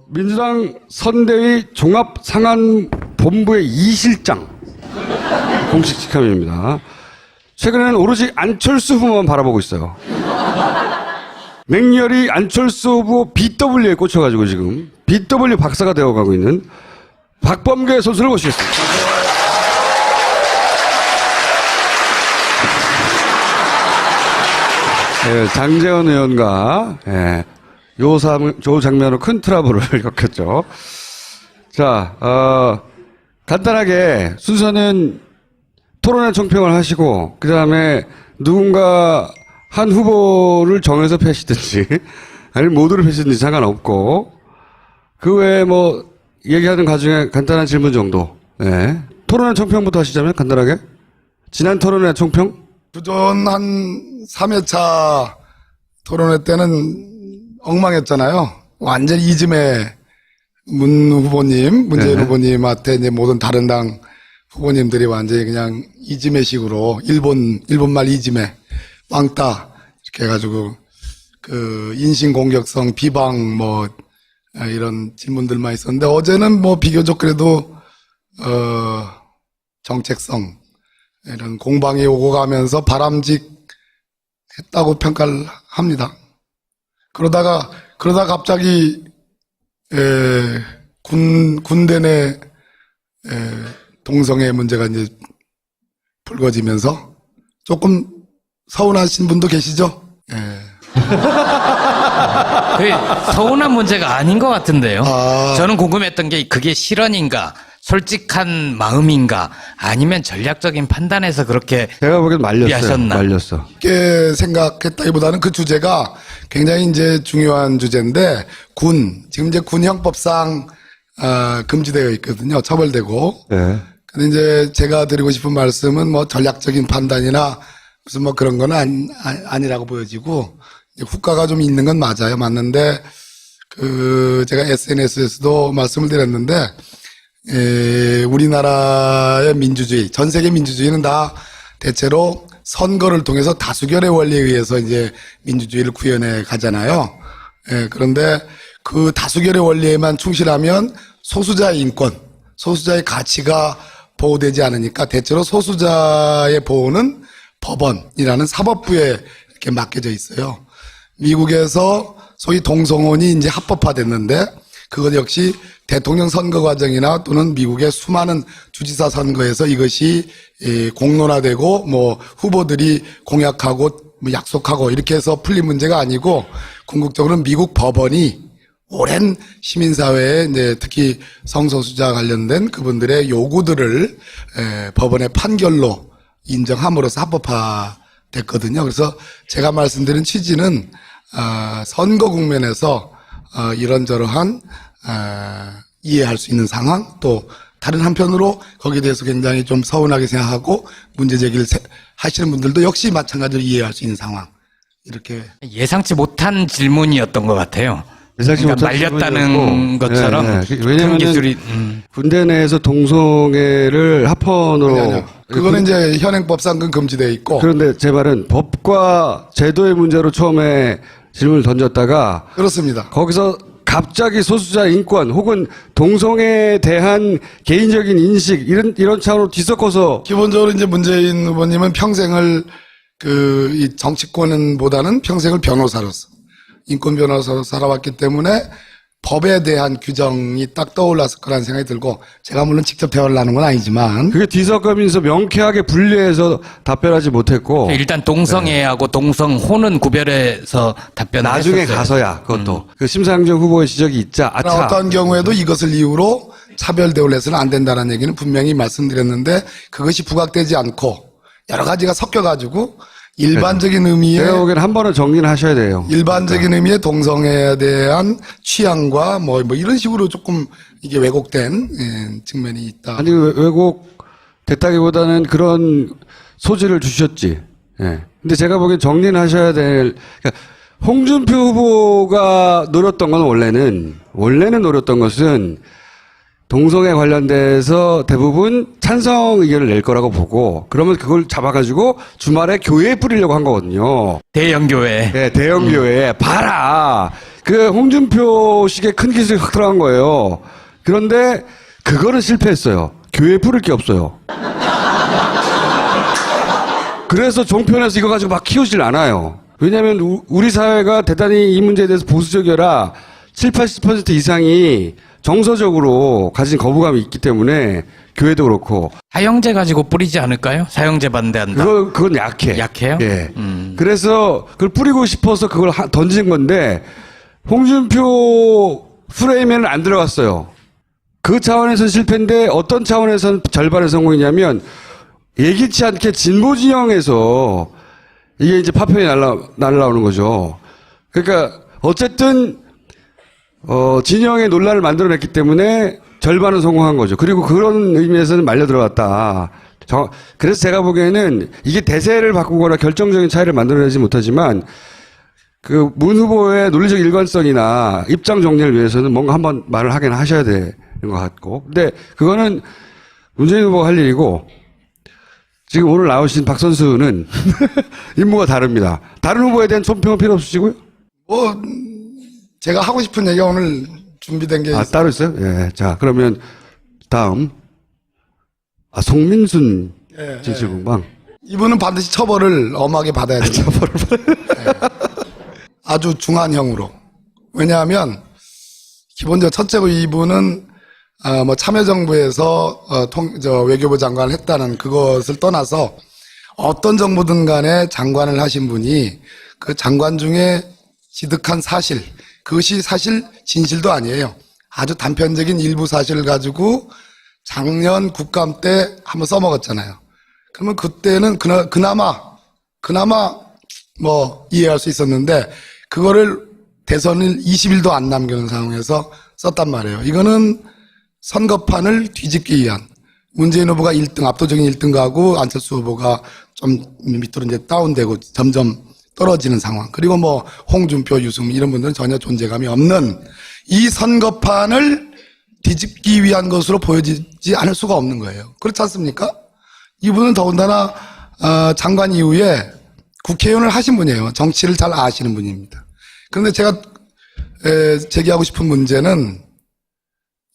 민주당 선대위 종합상안본부의 이실장 공식 직함입니다. 최근에는 오로지 안철수 후보만 바라보고 있어요. 맹렬히 안철수 후보 BW에 꽂혀가지고 지금 BW 박사가 되어가고 있는 박범계 선수를 모시겠습니다. 네, 장제원 의원과 요 장면으로 큰 트러블을 겪었죠. 자, 간단하게 순서는 토론회 총평을 하시고 그 다음에 누군가 한 후보를 정해서 패시든지 아니면 모두를 패시든지 상관없고 그 외에 뭐 얘기하는 과정에 간단한 질문 정도. 네. 토론회 총평부터 하시자면 간단하게 지난 토론회 총평. 그전 한 3회차 토론회 때는 엉망했잖아요. 완전 이즘에 문재인 후보님한테 이제 모든 다른 당 후보님들이 완전히 그냥 이즘의식으로 일본말 이즘에 왕따 이렇게 해가지고 그 인신공격성 비방 뭐 이런 질문들만 있었는데 어제는 뭐 비교적 그래도 정책성 이런 공방이 오고 가면서 바람직했다고 평가를 합니다. 그러다가 갑자기 군대 내 동성애 문제가 이제 불거지면서 조금 서운하신 분도 계시죠? 그게 서운한 문제가 아닌 것 같은데요. 아. 저는 궁금했던 게 그게 실언인가, 솔직한 마음인가, 아니면 전략적인 판단에서 그렇게 제가 보기엔 말렸어요. 하셨나? 말렸어. 쉽게 생각했다기보다는 그 주제가 굉장히 이제 중요한 주제인데 지금 이제 군형법상 금지되어 있거든요. 처벌되고. 네. 근데 이제 제가 드리고 싶은 말씀은 뭐 전략적인 판단이나 무슨 뭐 그런 건 아니라고 보여지고 이제 후과가 좀 있는 건 맞아요. 맞는데 제가 SNS에서도 말씀을 드렸는데 우리나라의 민주주의, 전 세계 민주주의는 다 대체로 선거를 통해서 다수결의 원리에 의해서 이제 민주주의를 구현해 가잖아요. 그런데 그 다수결의 원리에만 충실하면 소수자의 인권, 소수자의 가치가 보호되지 않으니까 대체로 소수자의 보호는 법원이라는 사법부에 이렇게 맡겨져 있어요. 미국에서 소위 동성혼이 이제 합법화됐는데 그것 역시 대통령 선거 과정이나 또는 미국의 수많은 주지사 선거에서 이것이 공론화되고 뭐 후보들이 공약하고 뭐 약속하고 이렇게 해서 풀린 문제가 아니고 궁극적으로는 미국 법원이 오랜 시민사회에 이제 특히 성소수자 관련된 그분들의 요구들을 법원의 판결로 인정함으로써 합법화됐거든요. 그래서 제가 말씀드린 취지는 선거 국면에서 이런저러한 이해할 수 있는 상황 또 다른 한편으로 거기에 대해서 굉장히 좀 서운하게 생각하고 문제 제기를 하시는 분들도 역시 마찬가지로 이해할 수 있는 상황 이렇게 예상치 못한 질문이었던 것 같아요. 예상치 그러니까 못한 말렸다는 질문이었고. 것처럼 네, 네. 큰 왜냐면은 기술이 군대 내에서 동성애를 합헌으로 아니요. 그거는 이제 현행법상 금지되어 있고 그런데 제 말은 법과 제도의 문제로 처음에 질문을 던졌다가 그렇습니다. 거기서 갑자기 소수자 인권 혹은 동성애에 대한 개인적인 인식 이런 차원으로 뒤섞어서 기본적으로 이제 문재인 후보님은 평생을 이 정치권보다는 평생을 변호사로서 인권 변호사로 살아왔기 때문에 법에 대한 규정이 딱 떠올랐을 거라는 생각이 들고 제가 물론 직접 대화를 나눈 건 아니지만 그게 뒤섞으면서 명쾌하게 분리해서 답변하지 못했고 일단 동성애하고 동성혼은 구별해서 답변을 나중에 했었어요. 가서야 그것도 그 심상정 후보의 지적이 있자 아차 어떤 경우에도 이것을 이유로 차별 대우를 해서는 안 된다는 얘기는 분명히 말씀드렸는데 그것이 부각되지 않고 여러 가지가 섞여가지고 일반적인 의미의 제가 보기에는 한 번은 정리를 하셔야 돼요. 일반적인 의미의 동성애에 대한 취향과 뭐 이런 식으로 조금 이게 왜곡된 측면이 있다. 아니 왜곡됐다기보다는 그런 소지를 주셨지. 예. 근데 제가 보기엔 정리는 하셔야 될 그러니까 홍준표 후보가 노렸던 건 원래는 노렸던 것은 동성애 관련돼서 대부분 찬성 의견을 낼 거라고 보고 그러면 그걸 잡아가지고 주말에 교회에 뿌리려고 한 거거든요. 대형교회. 네, 대형 교회에 봐라. 그 홍준표식의 큰 기술이 확 들어간 거예요. 그런데 그거는 실패했어요. 교회에 뿌릴 게 없어요. 그래서 종편에서 이거 가지고 막 키우질 않아요. 왜냐하면 우리 사회가 대단히 이 문제에 대해서 보수적이라 70-80% 이상이 정서적으로 가진 거부감이 있기 때문에 교회도 그렇고. 사형제 가지고 뿌리지 않을까요? 사형제 반대한다. 그건 약해. 약해요? 예. 그래서 그걸 뿌리고 싶어서 그걸 던진 건데 홍준표 프레임에는 안 들어갔어요. 그 차원에서는 실패인데 어떤 차원에서는 절반의 성공이냐면 예기치 않게 진보 진영에서 이게 이제 파편이 날라오는 거죠. 그러니까 어쨌든 진영의 논란을 만들어냈기 때문에 절반은 성공한 거죠. 그리고 그런 의미에서는 말려 들어갔다. 그래서 제가 보기에는 이게 대세를 바꾸거나 결정적인 차이를 만들어내지 못하지만 그 문 후보의 논리적 일관성이나 입장 정리를 위해서는 뭔가 한번 말을 하긴 하셔야 되는 것 같고. 근데 그거는 문재인 후보가 할 일이고 지금 오늘 나오신 박 선수는 임무가 다릅니다. 다른 후보에 대한 총평은 필요 없으시고요? 제가 하고 싶은 얘기가 오늘 준비된 게 있어요. 따로 있어요? 예. 자, 그러면 다음. 송민순 진실공방. 이분은 반드시 처벌을 엄하게 받아야 됩니다. 아주 중한형으로. 왜냐하면 기본적으로 첫째로 이분은 참여정부에서 외교부 장관을 했다는 그것을 떠나서 어떤 정부든 간에 장관을 하신 분이 그 장관 중에 지득한 사실, 그것이 사실 진실도 아니에요. 아주 단편적인 일부 사실을 가지고 작년 국감 때 한번 써먹었잖아요. 그러면 그때는 그나마 이해할 수 있었는데 그거를 대선을 20일도 안 남겨놓은 상황에서 썼단 말이에요. 이거는 선거판을 뒤집기 위한 문재인 후보가 1등, 압도적인 1등 가고 안철수 후보가 좀 밑으로 이제 다운되고 점점 떨어지는 상황. 그리고 홍준표, 유승민 이런 분들은 전혀 존재감이 없는 이 선거판을 뒤집기 위한 것으로 보여지지 않을 수가 없는 거예요. 그렇지 않습니까? 이분은 더군다나 장관 이후에 국회의원을 하신 분이에요. 정치를 잘 아시는 분입니다. 그런데 제가 제기하고 싶은 문제는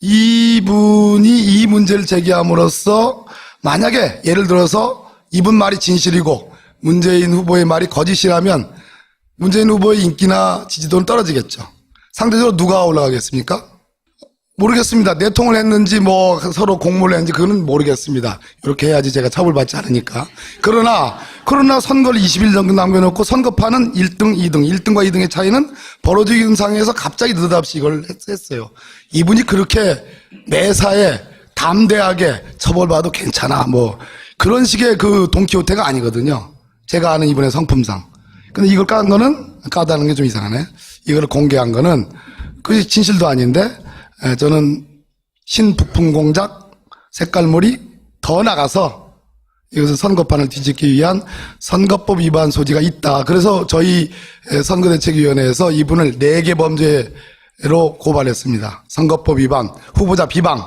이분이 이 문제를 제기함으로써 만약에 예를 들어서 이분 말이 진실이고 문재인 후보의 말이 거짓이라면 문재인 후보의 인기나 지지도는 떨어지겠죠. 상대적으로 누가 올라가겠습니까? 모르겠습니다. 내통을 했는지 서로 공모를 했는지 그거는 모르겠습니다. 이렇게 해야지 제가 처벌받지 않으니까. 그러나 선거를 20일 정도 남겨놓고 선거판은 1등, 2등, 1등과 2등의 차이는 벌어지는 상황에서 갑자기 느닷없이 이걸 했어요. 이분이 그렇게 매사에 담대하게 처벌받아도 괜찮아 그런 식의 그 돈키호테가 아니거든요. 제가 아는 이분의 성품상. 근데 이걸 까다는 게 좀 이상하네. 이거를 공개한 거는 그것이 진실도 아닌데 저는 신북풍 공작, 색깔몰이 더 나가서 이것은 선거판을 뒤집기 위한 선거법 위반 소지가 있다. 그래서 저희 선거대책위원회에서 이분을 4개 범죄로 고발했습니다. 선거법 위반, 후보자 비방,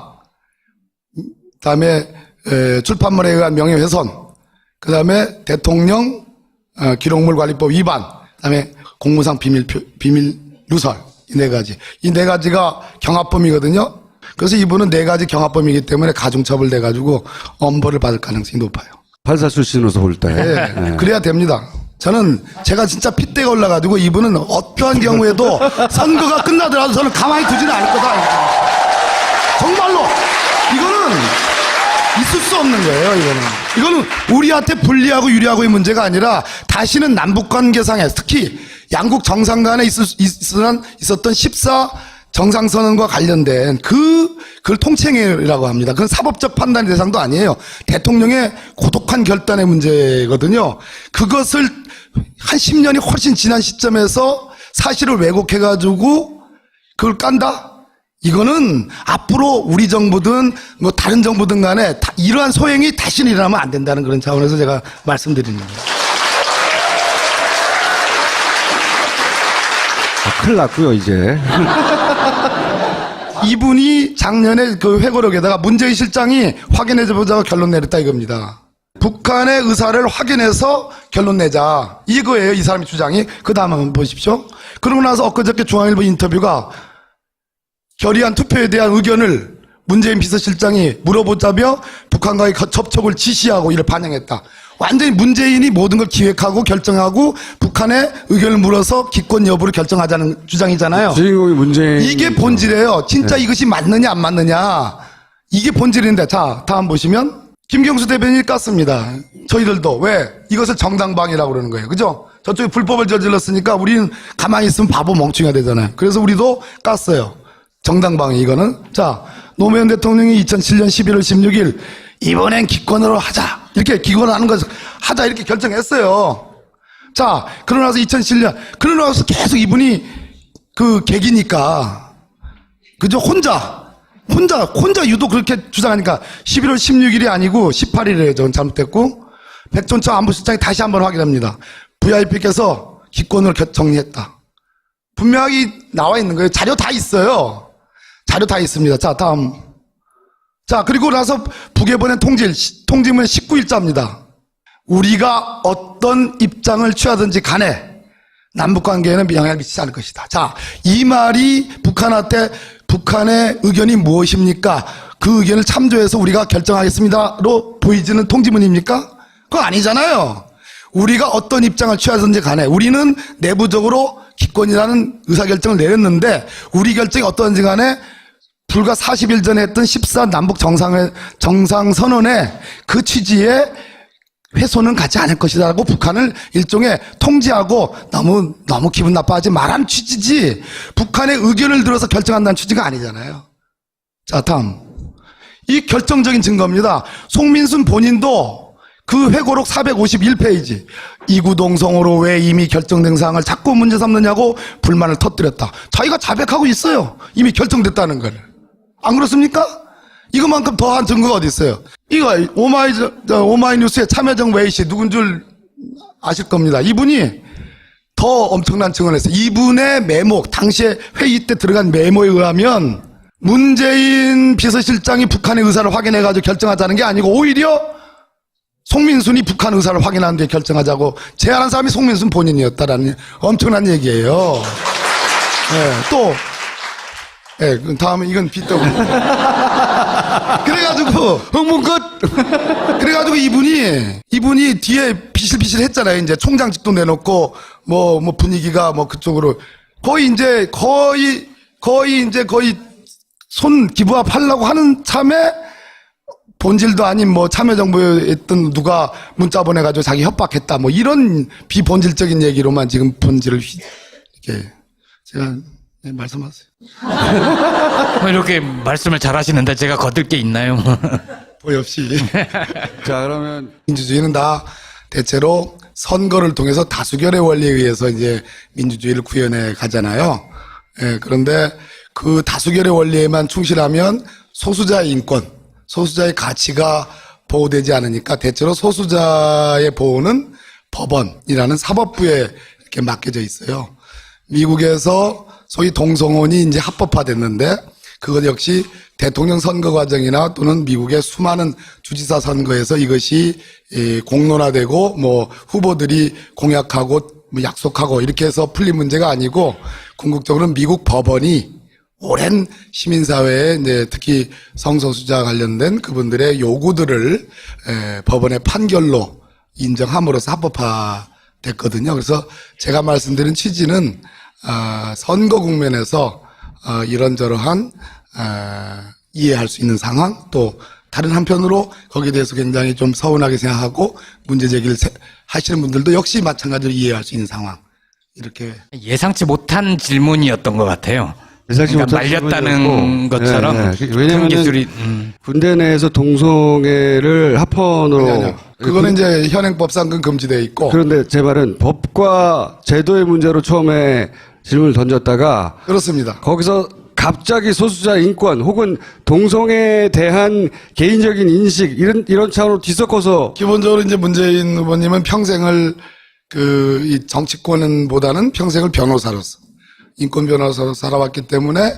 그다음에 출판물에 의한 명예훼손, 그다음에 대통령 기록물 관리법 위반, 그다음에 공무상 비밀 누설. 이 4가지. 이 4가지가 경합범이거든요. 그래서 이분은 4가지 경합범이기 때문에 가중처벌돼가지고 엄벌을 받을 가능성이 높아요. 판사 출신으로서 볼 때. 네. 그래야 됩니다. 저는 제가 진짜 핏대가 올라가지고 이분은 어떠한 경우에도 선거가 끝나더라도 저는 가만히 두지는 않을 거다. 정말로 이거는 있을 수 없는 거예요. 이거는 우리한테 불리하고 유리하고의 문제가 아니라 다시는 남북관계상에 특히 양국 정상 간에 있었던 14 정상선언과 관련된 그걸 통칭이라고 합니다. 그건 사법적 판단의 대상도 아니에요. 대통령의 고독한 결단의 문제거든요. 그것을 한 10년이 훨씬 지난 시점에서 사실을 왜곡해가지고 그걸 깐다? 이거는 앞으로 우리 정부든 다른 정부든 간에 이러한 소행이 다시는 일어나면 안 된다는 그런 차원에서 제가 말씀드리는 거예요. 큰일 났고요, 이제. 이분이 작년에 그 회고록에다가 문재인 실장이 확인해보자고 결론 내렸다 이겁니다. 북한의 의사를 확인해서 결론 내자. 이거예요, 이 사람의 주장이. 그 다음 한번 보십시오. 그러고 나서 엊그저께 중앙일보 인터뷰가 결의안 투표에 대한 의견을 문재인 비서실장이 물어보자며 북한과의 접촉을 지시하고 이를 반영했다. 완전히 문재인이 모든 걸 기획하고 결정하고 북한의 의견을 물어서 기권 여부를 결정하자는 주장이잖아요. 주인공이 문재인. 이게 본질이에요. 진짜 이것이 맞느냐 안 맞느냐. 이게 본질인데, 자, 다음 보시면 김경수 대변인이 깠습니다. 저희들도. 왜? 이것을 정당방위라고 그러는 거예요. 그죠? 저쪽에 불법을 저질렀으니까 우리는 가만히 있으면 바보 멍충이가 되잖아요. 그래서 우리도 깠어요. 정당방위 이거는. 자, 노무현 대통령이 2007년 11월 16일 이번엔 기권으로 하자. 이렇게 기권하는 것을 하자 이렇게 결정했어요. 자, 그러고 나서 2007년, 그러고 나서 계속 이분이 그 객이니까, 그죠? 혼자 유독 그렇게 주장하니까 11월 16일이 아니고 18일에 저는 잘못됐고, 백존청 안보실장이 다시 한번 확인합니다. VIP께서 기권으로 정리했다. 분명하게 나와 있는 거예요. 자료 다 있어요. 자료 다 있습니다. 자, 다음. 자, 그리고 나서 북에 보낸 통지문 19일자입니다. 우리가 어떤 입장을 취하든지 간에 남북관계에는 영향을 미치지 않을 것이다. 자, 이 말이 북한의 의견이 무엇입니까? 그 의견을 참조해서 우리가 결정하겠습니다로 보이지는 통지문입니까? 그거 아니잖아요. 우리가 어떤 입장을 취하든지 간에 우리는 내부적으로 기권이라는 의사결정을 내렸는데 우리 결정이 어떤지 간에 불과 40일 전에 했던 14 남북 정상선언의 그 취지에 훼손은 가지 않을 것이다라고 북한을 일종의 통지하고 너무 기분 나빠하지 말라는 취지지 북한의 의견을 들어서 결정한다는 취지가 아니잖아요. 자, 다음. 이 결정적인 증거입니다. 송민순 본인도 그 회고록 451페이지 이구동성으로 왜 이미 결정된 사항을 자꾸 문제 삼느냐고 불만을 터뜨렸다. 자기가 자백하고 있어요. 이미 결정됐다는 걸. 안 그렇습니까? 이거만큼 더한 증거가 어디 있어요? 이거 오마이뉴스의 참여정 웨이 씨 누군 줄 아실 겁니다. 이분이 더 엄청난 증언을 했어요. 이분의 메모, 당시에 회의 때 들어간 메모에 의하면 문재인 비서실장이 북한의 의사를 확인해가지고 결정하자는 게 아니고 오히려 송민순이 북한 의사를 확인하는 데 결정하자고 제안한 사람이 송민순 본인이었다라는 엄청난 얘기예요. 네, 또 그 다음에 이건 빗더고 그래가지고 흥분 끝. 그래가지고 이분이 뒤에 비실비실 했잖아요. 이제 총장직도 내놓고 뭐 분위기가 뭐 그쪽으로 거의 손 기부합하려고 하는 참에 본질도 아닌 뭐 참여정부에 있던 누가 문자 보내가지고 자기 협박했다 뭐 이런 비본질적인 얘기로만 지금 본질을 이렇게 제가 네, 말씀하세요. 이렇게 말씀을 잘 하시는데 제가 거들 게 있나요? 보이 없이. 자, 그러면 민주주의는 다 대체로 선거를 통해서 다수결의 원리에 의해서 이제 민주주의를 구현해 가잖아요. 예, 그런데 그 다수결의 원리에만 충실하면 소수자의 인권, 소수자의 가치가 보호되지 않으니까 대체로 소수자의 보호는 법원이라는 사법부에 이렇게 맡겨져 있어요. 미국에서 소위 동성혼이 이제 합법화됐는데 그것 역시 대통령 선거 과정이나 또는 미국의 수많은 주지사 선거에서 이것이 공론화되고 뭐 후보들이 공약하고 뭐 약속하고 이렇게 해서 풀린 문제가 아니고 궁극적으로는 미국 법원이 오랜 시민사회에 이제 특히 성소수자 관련된 그분들의 요구들을 법원의 판결로 인정함으로써 합법화됐거든요. 그래서 제가 말씀드린 취지는 선거 국면에서 이런저러한 이해할 수 있는 상황 또 다른 한편으로 거기에 대해서 굉장히 좀 서운하게 생각하고 문제 제기를 하시는 분들도 역시 마찬가지로 이해할 수 있는 상황 이렇게 예상치 못한 질문이었던 것 같아요. 예상치 그러니까 못한 말렸다는 질문이었고. 것처럼 네, 네. 왜냐하면 큰 기술이 군대 내에서 동성애를 합헌으로 아니요. 그거는 이제 현행법상 그건 금지되어 있고 그런데 제 말은 법과 제도의 문제로 처음에 질문을 던졌다가 그렇습니다. 거기서 갑자기 소수자 인권 혹은 동성애에 대한 개인적인 인식 이런 차원으로 뒤섞어서 기본적으로 이제 문재인 후보님은 평생을 이 정치권보다는 평생을 변호사로서 인권 변호사로 살아왔기 때문에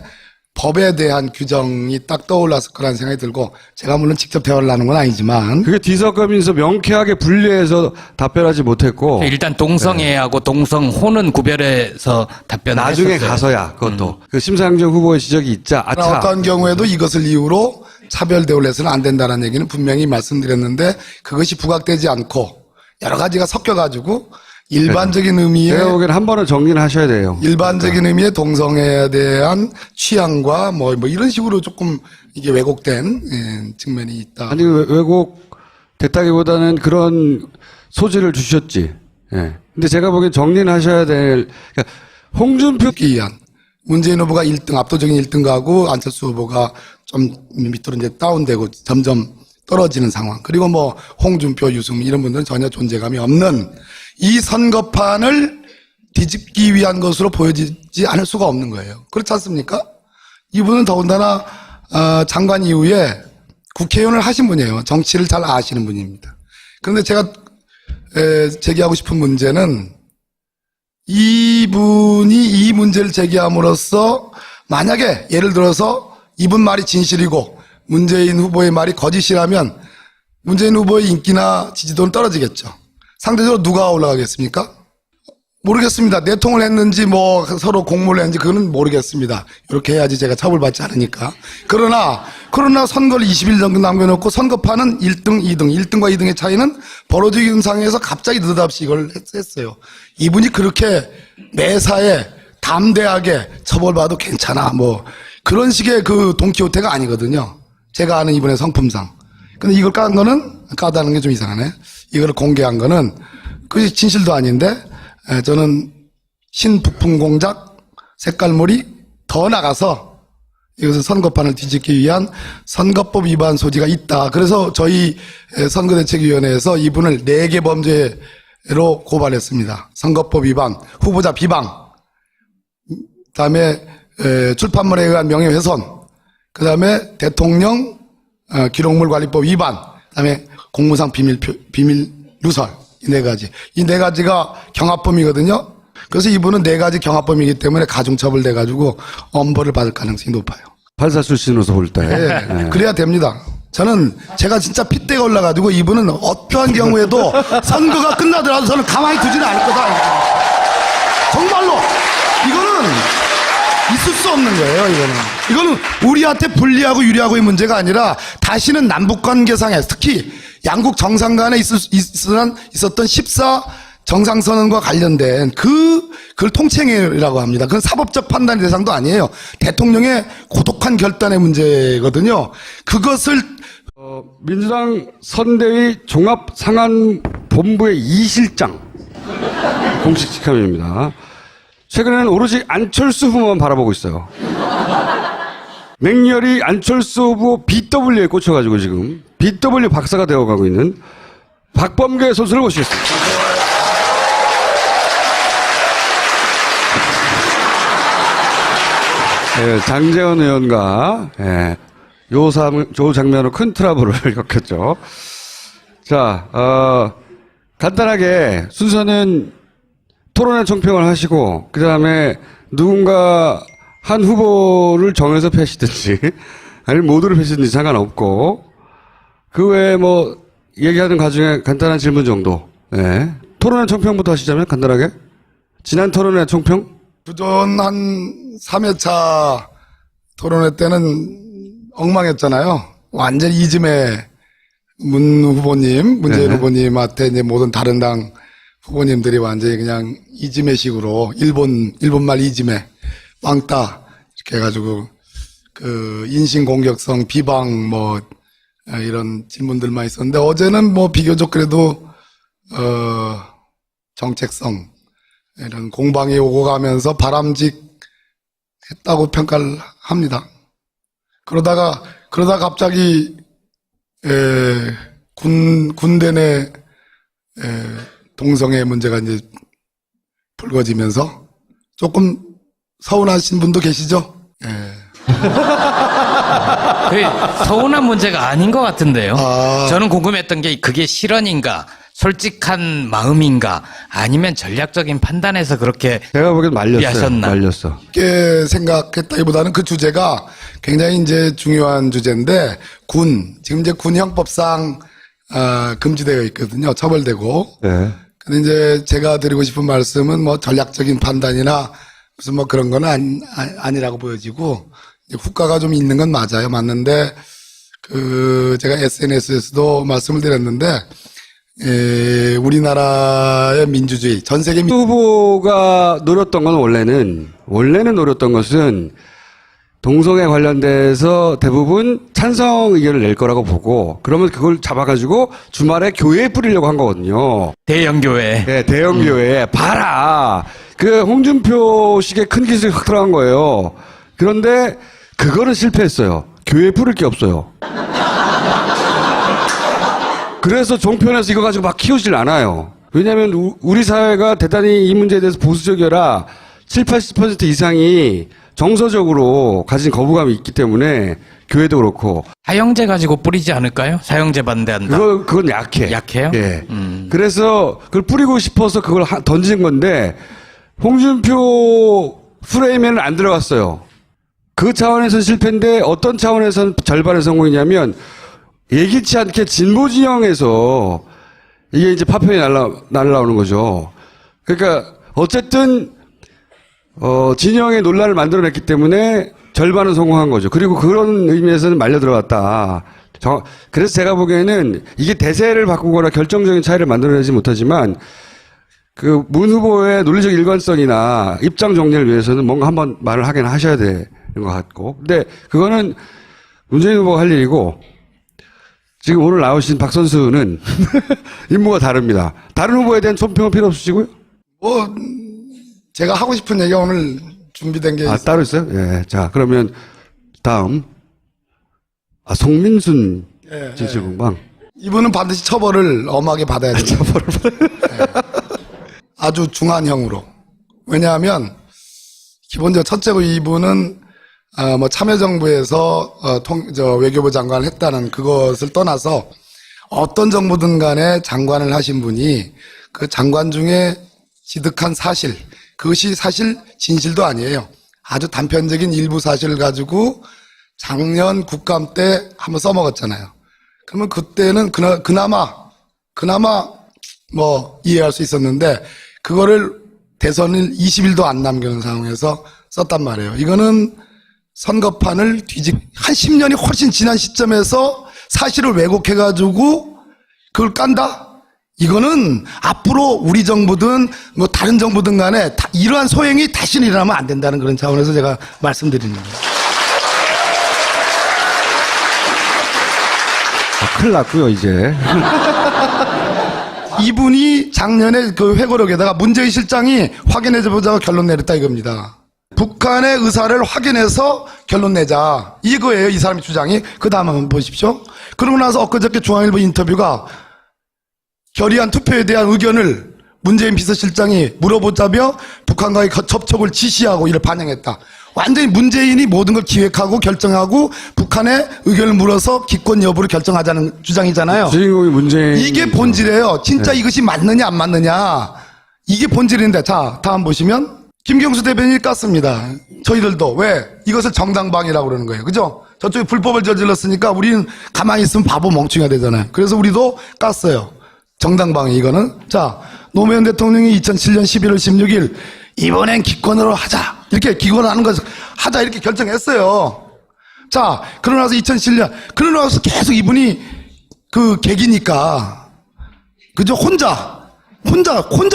법에 대한 규정이 딱 떠올랐을 거라는 생각이 들고, 제가 물론 직접 대화를 나눈 건 아니지만 그게 뒤섞으면서 명쾌하게 분리해서 답변하지 못했고 일단 동성애하고 동성호는 구별해서 답변을 나중에 했었어요. 가서야 그것도 그 심상정 후보의 지적이 있자 아차 어떤 경우에도 이것을 이유로 차별 대우를 해서는 안 된다는 얘기는 분명히 말씀드렸는데, 그것이 부각되지 않고 여러 가지가 섞여가지고 일반적인 의미의 제가 보기에는 한 번은 정리를 하셔야 돼요. 일반적인 의미의 동성애에 대한 취향과 뭐 이런 식으로 조금 이게 왜곡된 측면이 있다. 아니 왜곡됐다기보다는 그런 소지를 주셨지. 예. 근데 제가 보기엔 정리는 하셔야 될 그러니까 홍준표 듣기 위한 문재인 후보가 1등 압도적인 1등 가고 안철수 후보가 좀 밑으로 이제 다운되고 점점 떨어지는 상황. 그리고 뭐 홍준표, 유승민 이런 분들은 전혀 존재감이 없는 이 선거판을 뒤집기 위한 것으로 보여지지 않을 수가 없는 거예요. 그렇지 않습니까? 이분은 더군다나 장관 이후에 국회의원을 하신 분이에요. 정치를 잘 아시는 분입니다. 그런데 제가 제기하고 싶은 문제는 이분이 이 문제를 제기함으로써 만약에 예를 들어서 이분 말이 진실이고 문재인 후보의 말이 거짓이라면 문재인 후보의 인기나 지지도는 떨어지겠죠. 상대적으로 누가 올라가겠습니까? 모르겠습니다. 내통을 했는지 뭐 서로 공모를 했는지 그거는 모르겠습니다. 이렇게 해야지 제가 처벌받지 않으니까. 그러나 선거를 20일 정도 남겨놓고 선거판은 1등, 2등, 1등과 2등의 차이는 벌어지는 상황에서 갑자기 느닷없이 이걸 했어요. 이분이 그렇게 매사에 담대하게 처벌받아도 괜찮아 뭐 그런 식의 그 돈키호테가 아니거든요. 제가 아는 이분의 성품상. 근데 이걸 까다는 게 좀 이상하네. 이거를 공개한 거는 그게 진실도 아닌데 저는 신부품 공작, 색깔몰이 더 나가서 이것은 선거판을 뒤집기 위한 선거법 위반 소지가 있다. 그래서 저희 선거대책위원회에서 이분을 4개 범죄로 고발했습니다. 선거법 위반, 후보자 비방, 그다음에 출판물에 의한 명예훼손, 그다음에 대통령 기록물 관리법 위반, 그다음에 공무상 비밀 누설. 이 4가지. 이 4가지가 경합범이거든요. 그래서 이분은 4가지 경합범이기 때문에 가중처벌돼가지고 엄벌을 받을 가능성이 높아요. 판사 출신으로서 볼 때. 네. 그래야 됩니다. 저는 제가 진짜 핏대가 올라가지고 이분은 어떠한 경우에도 선거가 끝나더라도 저는 가만히 두지는 않을 거다. 정말로 이거는 있을 수 없는 거예요. 이거는 우리한테 불리하고 유리하고의 문제가 아니라 다시는 남북관계상에 특히 양국 정상 간에 있었던 14 정상선언과 관련된 그걸 통칭이라고 합니다. 그건 사법적 판단의 대상도 아니에요. 대통령의 고독한 결단의 문제거든요. 그것을 민주당 선대위 종합상안본부의 이실장 공식 직함입니다. 최근에는 오로지 안철수 후보만 바라보고 있어요. 맹렬히 안철수 후보 BW에 꽂혀가지고 지금 BW 박사가 되어가고 있는 박범계 선수를 모시겠습니다. 네, 장재원 의원과 요 장면으로 큰 트러블을 겪었죠. 자, 간단하게 순서는 토론회 총평을 하시고 그 다음에 누군가 한 후보를 정해서 패시든지 아니면 모두를 패시든지 상관없고 그 외에 뭐 얘기하는 과정에 간단한 질문 정도. 네. 토론회 총평부터 하시자면 간단하게 지난 토론회 총평? 그전 한 3회차 토론회 때는 엉망했잖아요. 완전 이즘에 문재인 후보님한테 이제 모든 다른 당 후보님들이 완전히 그냥 이즘의식으로 일본말 이즘에 왕따 이렇게 해가지고 그 인신공격성 비방 뭐 이런 질문들만 있었는데 어제는 뭐 비교적 그래도 정책성 이런 공방이 오고 가면서 바람직했다고 평가를 합니다. 그러다가 갑자기 군대 내 동성애 문제가 이제 불거지면서 조금 서운하신 분도 계시죠? 그게 서운한 문제가 아닌 것 같은데요. 아. 저는 궁금했던 게 그게 실언인가 솔직한 마음인가 아니면 전략적인 판단에서 그렇게 제가 보기엔 말렸어요. 하셨나? 말렸어. 쉽게 생각했다기보다는 그 주제가 굉장히 이제 중요한 주제인데 지금 이제 군 형법상 금지되어 있거든요. 처벌되고. 네. 근데 이제 제가 드리고 싶은 말씀은 뭐 전략적인 판단이나 무슨 뭐 그런 건 아니라고 보여지고 이제 후과가 좀 있는 건 맞는데 제가 SNS에서도 말씀을 드렸는데 우리나라의 민주주의 전 세계 후보가 노렸던 건 원래는 노렸던 것은 동성애 관련돼서 대부분 찬성 의견을 낼 거라고 보고 그러면 그걸 잡아가지고 주말에 교회에 뿌리려고 한 거거든요. 대형교회. 네, 대형 교회에 봐라. 그 홍준표식의 큰 기술이 확 들어간 거예요. 그런데 그거는 실패했어요. 교회에 뿌릴 게 없어요. 그래서 종편에서 이거 가지고 막 키우질 않아요. 왜냐하면 우리 사회가 대단히 이 문제에 대해서 보수적이라 70~80% 이상이 정서적으로 가진 거부감이 있기 때문에 교회도 그렇고. 사형제 가지고 뿌리지 않을까요? 사형제 반대한다. 그건 약해. 약해요? 예. 그래서 그걸 뿌리고 싶어서 그걸 던진 건데 홍준표 프레임에는 안 들어갔어요. 그 차원에서는 실패인데 어떤 차원에서는 절반의 성공이냐면 예기치 않게 진보 진영에서 이게 이제 파편이 날라오는 거죠. 그러니까 어쨌든 진영의 논란을 만들어냈기 때문에 절반은 성공한 거죠. 그리고 그런 의미에서는 말려 들어갔다. 그래서 제가 보기에는 이게 대세를 바꾸거나 결정적인 차이를 만들어내지 못하지만 그 문 후보의 논리적 일관성이나 입장 정리를 위해서는 뭔가 한번 말을 하긴 하셔야 되는 것 같고. 근데 그거는 문재인 후보가 할 일이고 지금 오늘 나오신 박 선수는 임무가 다릅니다. 다른 후보에 대한 총평은 필요 없으시고요? 제가 하고 싶은 얘기가 오늘 준비된 게 따로 있어요? 예. 자, 그러면 다음. 송민순 진실공방. 이분은 반드시 처벌을 엄하게 받아야 됩니다. 아주 중한형으로. 왜냐하면 기본적으로 첫째로 이분은 뭐 참여정부에서 외교부 장관을 했다는 그것을 떠나서 어떤 정부든 간에 장관을 하신 분이 그 장관 중에 지득한 사실, 그것이 사실 진실도 아니에요. 아주 단편적인 일부 사실을 가지고 작년 국감 때 한번 써먹었잖아요. 그러면 그때는 그나마 뭐 이해할 수 있었는데 그거를 대선을 20일도 안 남겨놓은 상황에서 썼단 말이에요. 이거는 선거판을 한 10년이 훨씬 지난 시점에서 사실을 왜곡해가지고 그걸 깐다? 이거는 앞으로 우리 정부든 뭐 다른 정부든 간에 이러한 소행이 다시는 일어나면 안 된다는 그런 차원에서 제가 말씀드리는 거예요. 큰일 났고요, 이제. 이분이 작년에 그 회고록에다가 문재인 실장이 확인해보자고 결론 내렸다 이겁니다. 북한의 의사를 확인해서 결론 내자. 이거예요, 이 사람의 주장이. 그 다음 한번 보십시오. 그러고 나서 엊그저께 중앙일보 인터뷰가 결의안 투표에 대한 의견을 문재인 비서실장이 물어보자며 북한과의 접촉을 지시하고 이를 반영했다. 완전히 문재인이 모든 걸 기획하고 결정하고 북한의 의견을 물어서 기권 여부를 결정하자는 주장이잖아요. 주인공이 문재인. 이게 본질이에요. 진짜 이것이 맞느냐 안 맞느냐. 이게 본질인데. 자, 다음 보시면 김경수 대변인이 깠습니다. 저희들도. 왜? 이것을 정당방위라고 그러는 거예요. 그죠? 저쪽에 불법을 저질렀으니까 우리는 가만히 있으면 바보 멍청이가 되잖아요. 그래서 우리도 깠어요. 정당방위 이거는. 자, 노무현 대통령이 2007년 11월 16일 이번엔 기권으로 하자. 이렇게 기권하는 것을 하자 이렇게 결정했어요. 자, 그러고 나서 2007년 그러고 나서 계속 이분이 그 계기니까 그죠? 혼자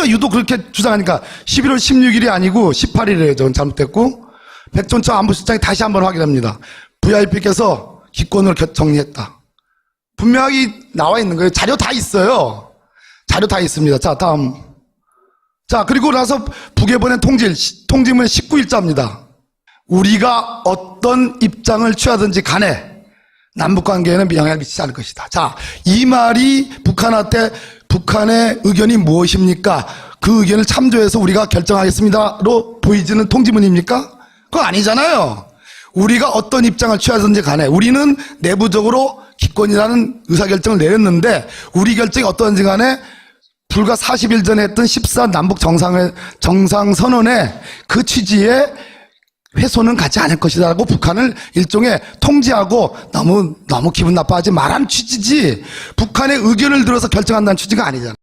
유독 그렇게 주장하니까 11월 16일이 아니고 18일에 전 잘못됐고 백전처 안보실장이 다시 한번 확인합니다. VIP께서 기권을 정리했다. 분명하게 나와 있는 거예요. 자료 다 있어요. 자료 다 있습니다. 자, 다음. 자, 그리고 나서 북에 보낸 통지문 19일자입니다. 우리가 어떤 입장을 취하든지 간에 남북관계에는 영향을 미치지 않을 것이다. 자, 이 말이 북한한테 북한의 의견이 무엇입니까? 그 의견을 참조해서 우리가 결정하겠습니다로 보이지는 통지문입니까? 그거 아니잖아요. 우리가 어떤 입장을 취하든지 간에 우리는 내부적으로 기권이라는 의사결정을 내렸는데 우리 결정이 어떤지 간에 불과 40일 전에 했던 14 남북 정상선언의 그 취지에 훼손은 가지 않을 것이다라고 북한을 일종의 통제하고 너무 기분 나빠하지 말라는 취지지 북한의 의견을 들어서 결정한다는 취지가 아니잖아.